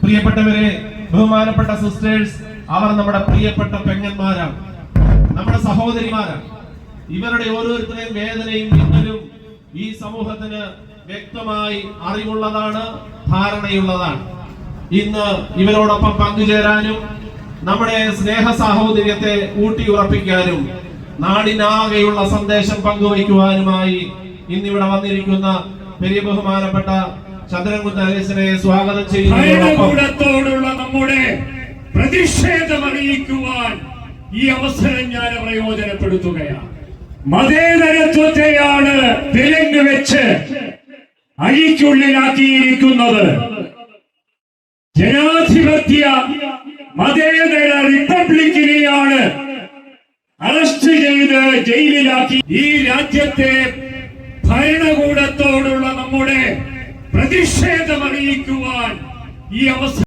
പ്രിയപ്പെട്ടവരെ, ബഹുമാനപ്പെട്ട സിസ്റ്റേഴ്സ്, അവർ നമ്മുടെ പ്രിയപ്പെട്ട പെങ്ങന്മാരാണ്, നമ്മുടെ സഹോദരിമാരാണ്. ഇവരുടെ ഓരോരുത്തരുടെയും വേദനയും ഇന്നലും ഈ സമൂഹത്തിന് വ്യക്തമായി അറിവുള്ളതാണ്, ധാരണയുള്ളതാണ്. ഇന്ന് ഇവരോടൊപ്പം പങ്കുചേരാനും നമ്മുടെ സ്നേഹ സാഹോദര്യത്തെ ഊട്ടിയുറപ്പിക്കാനും നാടിനാകെയുള്ള സന്ദേശം പങ്കുവയ്ക്കുവാനുമായി ഇന്നിവിടെ വന്നിരിക്കുന്ന പെരിയ ബഹുമാനപ്പെട്ട ചന്ദ്രൻകുന്ന് അലക്സിനെ സ്വാഗതം ചെയ്യുന്നതോടൊപ്പം നമ്മുടെ പ്രതിഷേധം അറിയിക്കുവാൻ ഈ അവസരം ഞാൻ പ്രയോജനപ്പെടുത്തുകയാണ്. മതേതരത്വത്തെയാണ് വിലങ്ങ് വെച്ച് അഴിക്കുള്ളിലാക്കിയിരിക്കുന്നത്. ജനാധിപത്യ മതേതര റിപ്പബ്ലിക്കിനെയാണ് അറസ്റ്റ് ചെയ്ത് ജയിലിലാക്കി. ഈ രാജ്യത്തെ ഭരണകൂടത്തോടുള്ള നമ്മുടെ പ്രതിഷേധം അറിയിക്കുവാൻ ഈ അവസരം